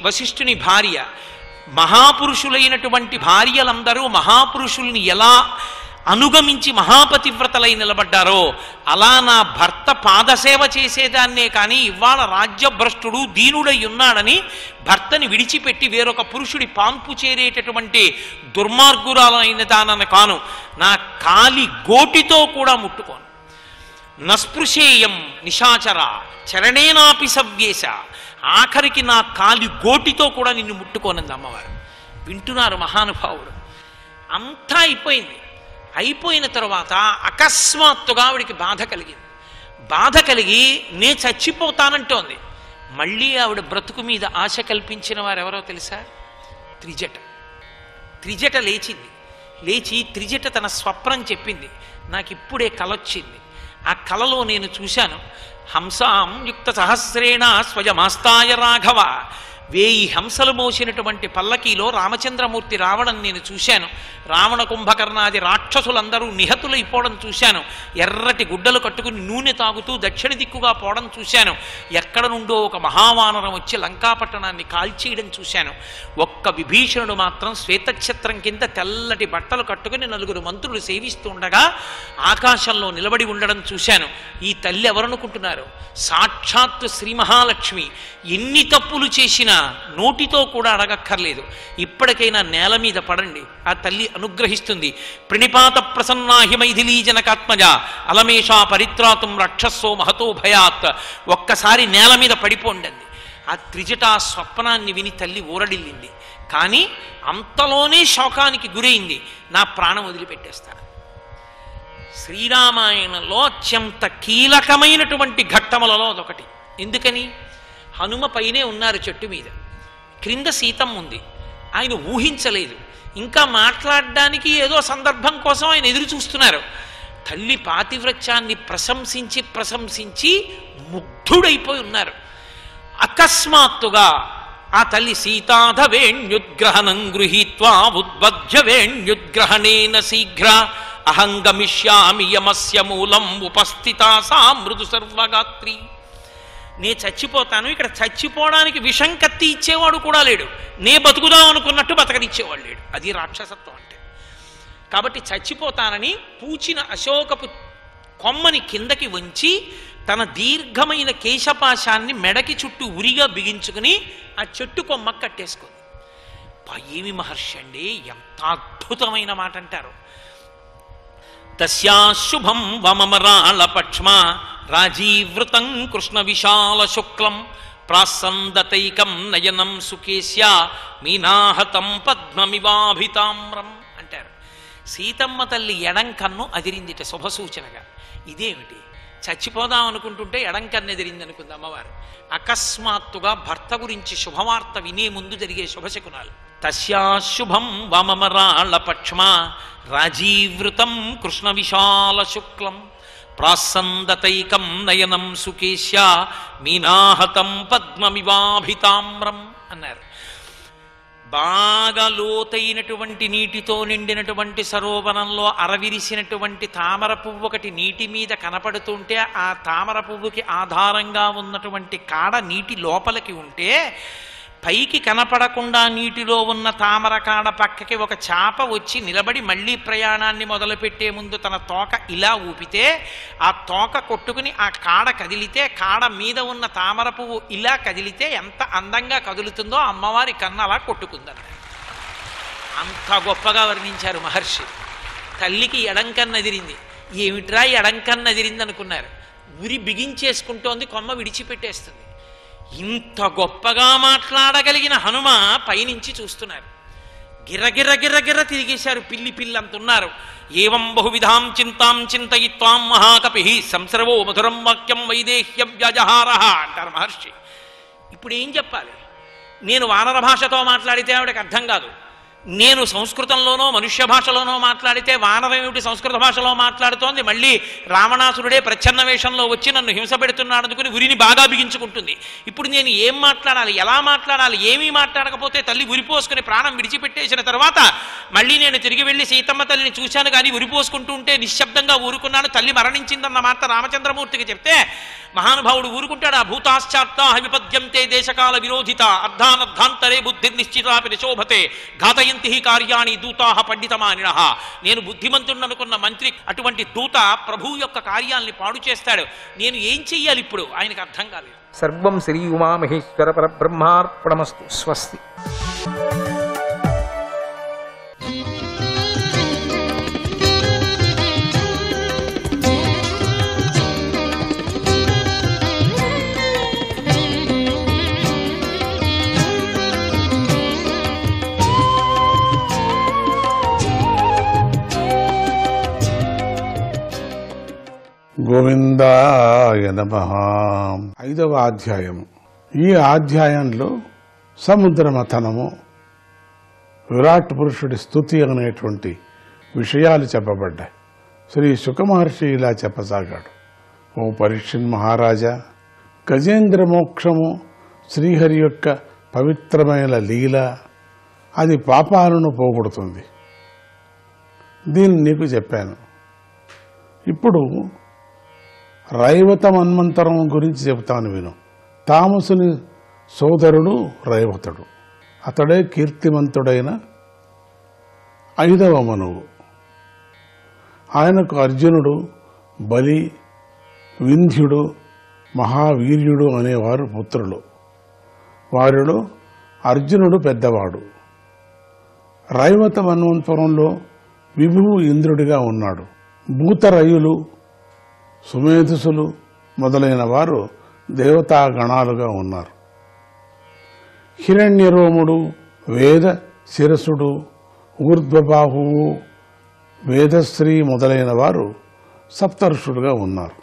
వశిష్ఠుని భార్య, మహాపురుషులైనటువంటి భార్యలందరూ మహాపురుషుల్ని ఎలా అనుగమించి మహాపతివ్రతలై నిలబడ్డారో అలా నా భర్త పాదసేవ చేసేదాన్నే కానీ ఇవాళ రాజ్యభ్రష్టుడు దీనుడై ఉన్నాడని భర్తని విడిచిపెట్టి వేరొక పురుషుడి పాన్పు చేరేటటువంటి దుర్మార్గురాలైన దానని కాను. నా కాలి గోటితో కూడా ముట్టుకోను. నస్పృశేయం నిశాచర చరణేనాపి సవ్యేశ, ఆఖరికి నా కాలి గోటితో కూడా నిన్ను ముట్టుకోనంది అమ్మవారు. వింటున్నారు మహానుభావుడు. అంతా అయిపోయిన తర్వాత అకస్మాత్తుగా ఆవిడికి బాధ కలిగి నే చచ్చిపోతానంటోంది. మళ్ళీ ఆవిడ బ్రతుకు మీద ఆశ కల్పించిన వారెవరో తెలుసా? త్రిజట లేచి త్రిజట తన స్వప్నం చెప్పింది. నాకిప్పుడే కలొచ్చింది. ఆ కలలో నేను చూశాను, హంసాం యుక్త సహస్రేణ స్వయమాస్తాయ రాఘవ, 1000 హంసలు మోసినటువంటి పల్లకీలో రామచంద్రమూర్తి రావడం నేను చూశాను. రావణ కుంభకర్ణాది రాక్షసులందరూ నిహతులైపోవడం చూశాను. ఎర్రటి గుడ్డలు కట్టుకుని నూనె తాగుతూ దక్షిణ దిక్కుగా పోవడం చూశాను. ఎక్కడ నుండో ఒక మహావానరం వచ్చి లంకాపట్టణాన్ని కాల్చేయడం చూశాను. ఒక్క విభీషణుడు మాత్రం శ్వేతఛత్రం కింద తెల్లటి బట్టలు కట్టుకుని 4 మంత్రులు సేవిస్తూ ఉండగా ఆకాశంలో నిలబడి ఉండడం చూశాను. ఈ తల్లి ఎవరనుకుంటున్నారు? సాక్షాత్తు శ్రీ మహాలక్ష్మి. ఎన్ని తప్పులు చేసినా నోటితో కూడా అడగక్కర్లేదు. ఇప్పటికైనా నేల మీద పడండి, ఆ తల్లి అనుగ్రహిస్తుంది. ప్రణిపాత ప్రసన్నాహి మైథిలీ జనకాత్మజ అలమేషా పరిత్రాతుం రక్షస్సో మహతో భయాత్. ఒక్కసారి నేల మీద పడిపోండి. ఆ త్రిజట స్వప్నాన్ని విని తల్లి ఊరడిల్లింది. కానీ అంతలోనే శోకానికి గురైంది. నా ప్రాణం వదిలిపెట్టేస్తాను. శ్రీరామాయణంలో అత్యంత కీలకమైనటువంటి ఘట్టములలో అదొకటి. ఎందుకని? హనుమ పైనే ఉన్నారు చెట్టు మీద, క్రింద సీతమ్మ ఉంది. ఆయన ఊహించలేదు. ఇంకా మాట్లాడడానికి ఏదో సందర్భం కోసం ఆయన ఎదురు చూస్తున్నారు. తల్లి పాతివ్రత్యాన్ని ప్రశంసించి ముగ్ధుడైపోయి ఉన్నారు. అకస్మాత్తుగా ఆ తల్లి సీతాధవేణ్యుద్గ్రహణం గృహీత్వా ఉద్బధ్య వేణ్యుద్గ్రహణేన శీఘ్ర అహంగమిష్యామి యమస్య మూలం ఉపస్థితా సా మృదు సర్వగాత్రి. నే చచ్చిపోతాను, ఇక్కడ చచ్చిపోవడానికి విషం కత్తి ఇచ్చేవాడు కూడా లేడు, నే బతుకుదాం అనుకున్నట్టు బతకనిచ్చేవాడు లేడు. అది రాక్షసత్వం అంటే. కాబట్టి చచ్చిపోతానని పూచిన అశోకపు కొమ్మని కిందకి వంచి తన దీర్ఘమైన కేశపాశాన్ని మెడకి చుట్టూ ఉరిగా బిగించుకుని ఆ చెట్టు కొమ్మ కట్టేసుకుంది. ఏమి మహర్షి అండి, ఎంత అద్భుతమైన మాట అంటారు. తస్యాశుభం వమమరాళ పక్ష్మ రాజీవృతం కృష్ణ విశాల శుక్లం ప్రాసందతైకం నయనం సుకేశ్య మీనాహతం పద్మమివాభితామ్రం అంటారు. సీతమ్మ తల్లి ఎడం కన్ను అదిరిందిట శుభసూచనగా. ఇదేమిటి? చచ్చిపోదాం అనుకుంటుంటే ఎడం కన్ను ఎదిరింది అనుకుంది అమ్మవారు. అకస్మాత్తుగా భర్త గురించి శుభవార్త వినే ముందు జరిగే శుభశకునాలు. తస్యాశుభం వమమరాళ పక్ష్మ రాజీవృతం కృష్ణ విశాల శుక్లం ప్రాసందతైకం నయనం సుకేశ్య మీనాహతం పద్మమివాభితామ్రం అన్నారు. బాగా లోతైనటువంటి నీటితో నిండినటువంటి సరోవరంలో అరవిరిసినటువంటి తామర పువ్వు ఒకటి నీటి మీద కనపడుతుంటే ఆ తామర పువ్వుకి ఆధారంగా ఉన్నటువంటి కాడ నీటి లోపలికి ఉంటే పైకి కనపడకుండా నీటిలో ఉన్న తామర కాడ పక్కకి ఒక చాప వచ్చి నిలబడి మళ్ళీ ప్రయాణాన్ని మొదలుపెట్టే ముందు తన తోక ఇలా ఊపితే ఆ తోక కొట్టుకుని ఆ కాడ కదిలితే కాడ మీద ఉన్న తామర పువ్వు ఇలా కదిలితే ఎంత అందంగా కదులుతుందో అమ్మవారి కన్ను అలా కొట్టుకుందన్న. అంత గొప్పగా వర్ణించారు మహర్షి. తల్లికి ఎడంకన్ను అదిరింది. ఏమిట్రా ఎడంకన్ను అదిరింది అనుకున్నారు. ఉరి బిగించేసుకుంటోంది, కొమ్మ విడిచిపెట్టేస్తుంది. ఇంత గొప్పగా మాట్లాడగలిగిన హనుమ పైనుంచి చూస్తున్నారు. గిర్ర తిరిగేశారు. పిల్లి అంటున్నారు. ఏవం బహువిధాం చింతాం చింతయిత్వాం మహాకపి సంస్రవో మధురం వాక్యం వైదేహ్యం వ్యాజహార అంటారు మహర్షి. ఇప్పుడు ఏం చెప్పాలి? నేను వానర భాషతో మాట్లాడితే ఆవిడకి అర్థం కాదు. నేను సంస్కృతంలోనో మనుష్య భాషలోనో మాట్లాడితే వానరమేమిటి సంస్కృత భాషలో మాట్లాడుతోంది, మళ్ళీ రావణాసురుడే ప్రచ్ఛన్న వేషంలో వచ్చి నన్ను హింస పెడుతున్నాడు అనుకుని ఉరిని బాగా బిగించుకుంటుంది. ఇప్పుడు నేను ఏం మాట్లాడాలి, ఎలా మాట్లాడాలి? ఏమీ మాట్లాడకపోతే తల్లి ఉరిపోసుకుని ప్రాణం విడిచిపెట్టేసిన తర్వాత మళ్ళీ నేను తిరిగి వెళ్ళి సీతమ్మ తల్లిని చూశాను కానీ ఉరిపోసుకుంటూ ఉంటే నిశ్శబ్దంగా ఊరుకున్నాను. తల్లి మరణించిందన్న మాట రామచంద్రమూర్తికి చెప్తే మహానుభావుడు ఊరుకుంటాడు. ఆ భూతాశ్చాత్తా విపద్యంతే దేశకాల విరోధిత అర్ధానర్ధాంతరే బుద్ధి నిశ్చితాపి నిశోభతే ఘాతయంతి కార్యాణి దూతాహ పండితమానినః. నేను బుద్ధిమంతుడు అనుకున్న మంత్రి అటువంటి దూత ప్రభువు యొక్క కార్యాల్ని పాడు చేస్తాడు. నేను ఏం చెయ్యాలి ఇప్పుడు? ఆయనకు అర్థం కాలేదు. సర్వం శ్రీ ఉమామహేశ్వర పరబ్రహ్మార్పణమస్తు. స్వస్తి. గోవిందాయ నమః. 5వ అధ్యాయము. ఈ అధ్యాయంలో సముద్ర మథనము, విరాట్ పురుషుడి స్తుతి అనేటువంటి విషయాలు చెప్పబడ్డాయి. శ్రీ శుకమహర్షి ఇలా చెప్పసాగాడు. ఓ పరీక్షిత్ మహారాజా, గజేంద్ర మోక్షము శ్రీహరి యొక్క పవిత్రమైన లీల. అది పాపాలను పోగొడుతుంది. దీన్ని నీకు చెప్పాను. ఇప్పుడు రైవత మన్వంతరం గురించి చెబుతాను విను. తామసుని సోదరుడు రైవతుడు. అతడే కీర్తిమంతుడైన 5వ మనువు. ఆయనకు అర్జునుడు, బలి, వింధ్యుడు, మహావీర్యుడు అనేవారు పుత్రులు. వారిలో అర్జునుడు పెద్దవాడు. రైవత మన్వంతరంలో విభువు ఇంద్రుడిగా ఉన్నాడు. భూతరయులు, సుమేధసులు మొదలైన వారు దేవతాగణాలుగా ఉన్నారు. హిరణ్యరోముడు, వేద శిరసుడు, ఊర్ధ్వబాహువు, వేదశ్రీ మొదలైన వారు సప్తఋషులుగా ఉన్నారు.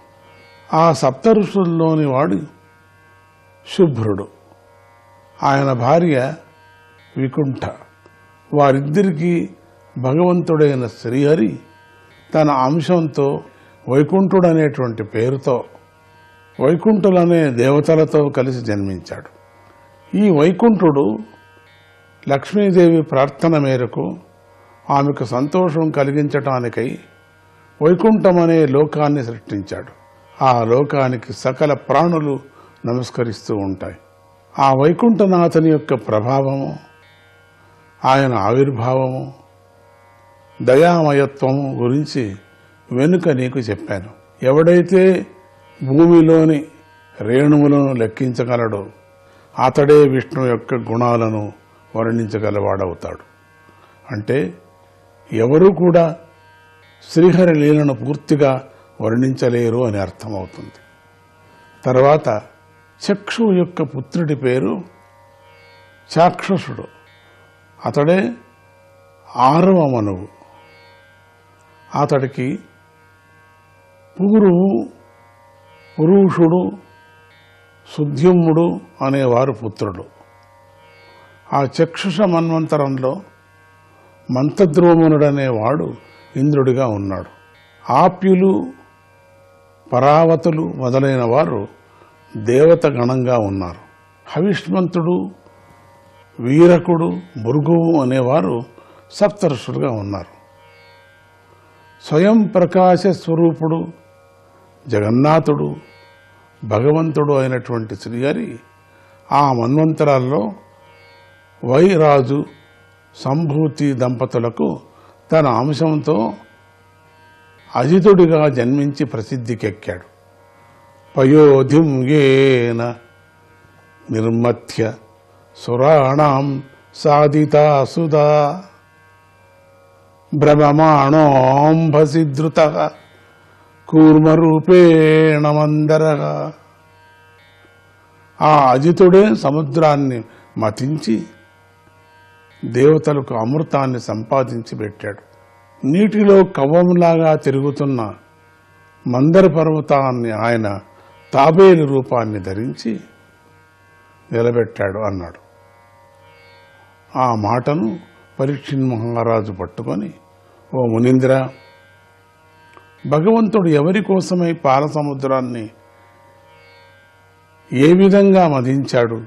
ఆ సప్తఋషుల్లోని వాడు శుభ్రుడు. ఆయన భార్య వికుంఠ. వారిద్దరికీ భగవంతుడైన శ్రీహరి తన అంశంతో వైకుంఠుడనేటువంటి పేరుతో వైకుంఠులనే దేవతలతో కలిసి జన్మించాడు. ఈ వైకుంఠుడు లక్ష్మీదేవి ప్రార్థన మేరకు ఆమెకు సంతోషం కలిగించటానికై వైకుంఠమనే లోకాన్ని సృష్టించాడు. ఆ లోకానికి సకల ప్రాణులు నమస్కరిస్తూ ఉంటాయి. ఆ వైకుంఠనాథుని యొక్క ప్రభావము, ఆయన ఆవిర్భావము, దయామయత్వము గురించి వెనుక నీకు చెప్పాను. ఎవడైతే భూమిలోని రేణువులను లెక్కించగలడో అతడే విష్ణు యొక్క గుణాలను వర్ణించగలవాడవుతాడు. అంటే ఎవరు కూడా శ్రీహరి లీలను పూర్తిగా వర్ణించలేరు అని అర్థమవుతుంది. తర్వాత చక్షు యొక్క పుత్రుడి పేరు చాక్షుషుడు. అతడే 6వ మనువు. అతడికి పురుషుడు, సుద్యుమ్నుడు అనేవారు పుత్రుడు. ఆ చక్షుష మన్వంతరంలో మంతద్రోమునుడనేవాడు ఇంద్రుడిగా ఉన్నాడు. ఆప్యులు, పరావతులు మొదలైన వారు దేవత గణంగా ఉన్నారు. హవిష్మంతుడు, వీరకుడు, భృగువు అనేవారు సప్తఋషులుగా ఉన్నారు. స్వయం ప్రకాశ స్వరూపుడు, జగన్నాథుడు, భగవంతుడు అయినటువంటి శ్రీహరి ఆ మన్వంతరాల్లో వైరాజు, సంభూతి దంపతులకు తన అంశంతో అజితుడిగా జన్మించి ప్రసిద్ధికెక్కాడు. పయోధిం ఏన నిర్మథ్య సురాణాం సాధితా సుధా భ్రమమాణోంభసిధృత కూర్మరూపేణ మందరః. ఆ అజితుడే సముద్రాన్ని మతించి దేవతలకు అమృతాన్ని సంపాదించి పెట్టాడు. నీటిలో కవ్వంలాగా తిరుగుతున్న మందర పర్వతాన్ని ఆయన తాబేలు రూపాన్ని ధరించి నిలబెట్టాడు అన్నాడు. ఆ మాటను పరీక్షిత్ మహారాజు పట్టుకొని, ఓ మునీంద్ర, భగవంతుడు ఎవరి కోసమై పాల సముద్రాన్ని ఏ విధంగా మదించాడు?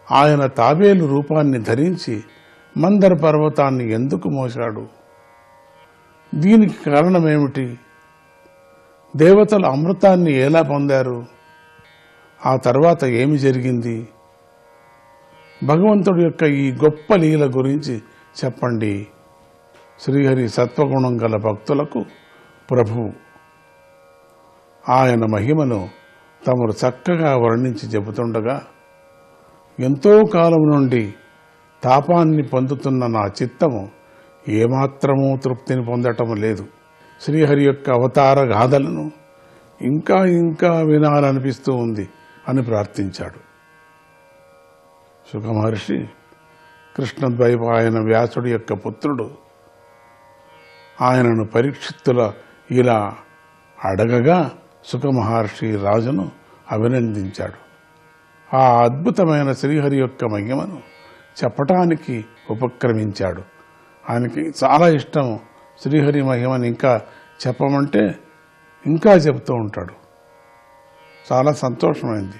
ఆయన తాబేలు రూపాన్ని ధరించి మందర పర్వతాన్ని ఎందుకు మోశాడు? దీనికి కారణమేమిటి? దేవతలు అమృతాన్ని ఎలా పొందారు? ఆ తర్వాత ఏమి జరిగింది? భగవంతుడి యొక్క ఈ గొప్ప లీల గురించి చెప్పండి. శ్రీహరి సత్వగుణం గల భక్తులకు ప్రభువు. ఆయన మహిమను తమరు చక్కగా వర్ణించి చెబుతుండగా, ఎంతో కాలం నుండి తాపాన్ని పొందుతున్న నా చిత్తము ఏమాత్రమూ తృప్తిని పొందటం లేదు. శ్రీహరి యొక్క అవతార గాథలను ఇంకా ఇంకా వినాలనిపిస్తూ ఉంది అని ప్రార్థించాడు. శుక మహర్షి కృష్ణద్వైపాయన వ్యాసుడి యొక్క పుత్రుడు ఆయనను పరీక్షిత్తుల ఇలా అడగగా శుక మహర్షి రాజును అభినందించాడు. ఆ అద్భుతమైన శ్రీహరి యొక్క మహిమను చెప్పటానికి ఉపక్రమించాడు. ఆయనకి చాలా ఇష్టం శ్రీహరి మహిమని ఇంకా చెప్పమంటే ఇంకా చెబుతూ ఉంటాడు. చాలా సంతోషమైంది.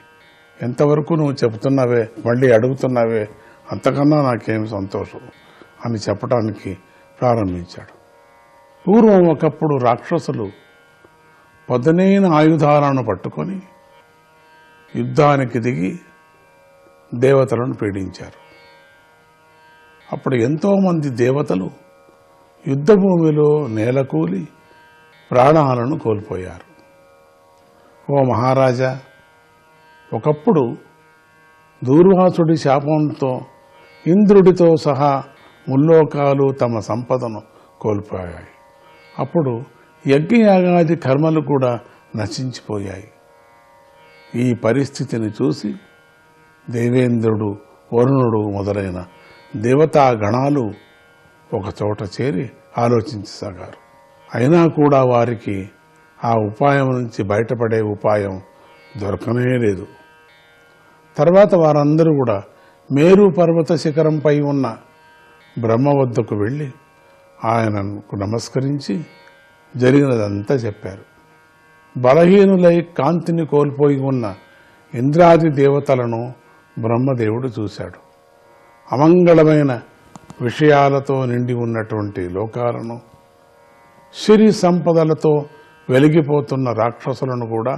ఎంతవరకు నువ్వు చెబుతున్నావే, మళ్ళీ అడుగుతున్నావే, అంతకన్నా నాకేం సంతోషం అని చెప్పడానికి ప్రారంభించాడు. పూర్వం ఒకప్పుడు రాక్షసులు పదునైన ఆయుధాలను పట్టుకొని యుద్ధానికి దిగి దేవతలను పీడించారు. అప్పుడు ఎంతోమంది దేవతలు యుద్ధభూమిలో నేలకూలి ప్రాణాలను కోల్పోయారు. ఓ మహారాజా, ఒకప్పుడు దూర్వాసుడి శాపంతో ఇంద్రుడితో సహా ముల్లోకాలు తమ సంపదను కోల్పోయాయి. అప్పుడు యజ్ఞయాగాది కర్మలు కూడా నశించిపోయాయి. ఈ పరిస్థితిని చూసి దేవేంద్రుడు, వరుణుడు మొదలైన దేవతా గణాలు ఒకచోట చేరి ఆలోచించసాగారు. అయినా కూడా వారికి ఆ ఉపాయం నుంచి బయటపడే ఉపాయం దొరకనే లేదు. తర్వాత వారందరూ కూడా మేరు పర్వత శిఖరంపై ఉన్న బ్రహ్మ వద్దకు వెళ్ళి ఆయనకు నమస్కరించి జరిగినదంతా చెప్పారు. బలహీనులై కాంతిని కోల్పోయి ఉన్న ఇంద్రాది దేవతలను బ్రహ్మదేవుడు చూశాడు. అమంగళమైన విషయాలతో నిండి ఉన్నటువంటి లోకాలను, సిరి సంపదలతో వెలిగిపోతున్న రాక్షసులను కూడా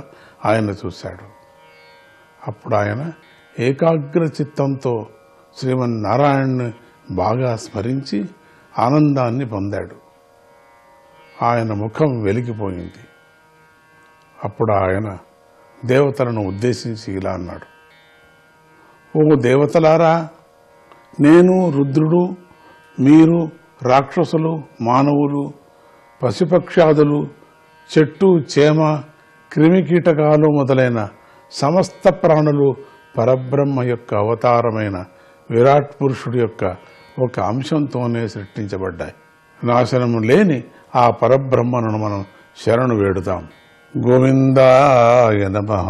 ఆయన చూశాడు. అప్పుడు ఆయన ఏకాగ్ర చిత్తంతో శ్రీమన్నారాయణ్ణి బాగా స్మరించి ఆనందాన్ని పొందాడు. ఆయన ముఖం వెలిగిపోయింది. అప్పుడు ఆయన దేవతలను ఉద్దేశించి ఇలా అన్నాడు: ఓ దేవతలారా, నేను, రుద్రుడు, మీరు, రాక్షసులు, మానవులు, పశుపక్షాదులు, చెట్టు చేమ, క్రిమికీటకాలు మొదలైన సమస్త ప్రాణులు పరబ్రహ్మ యొక్క అవతారమైన విరాట్ పురుషుడి యొక్క ఒక అంశంతోనే సృష్టించబడ్డాయి. నాశనము లేని ఆ పరబ్రహ్మను మనం శరణు వేడుతాం. గోవిందాయ నమః.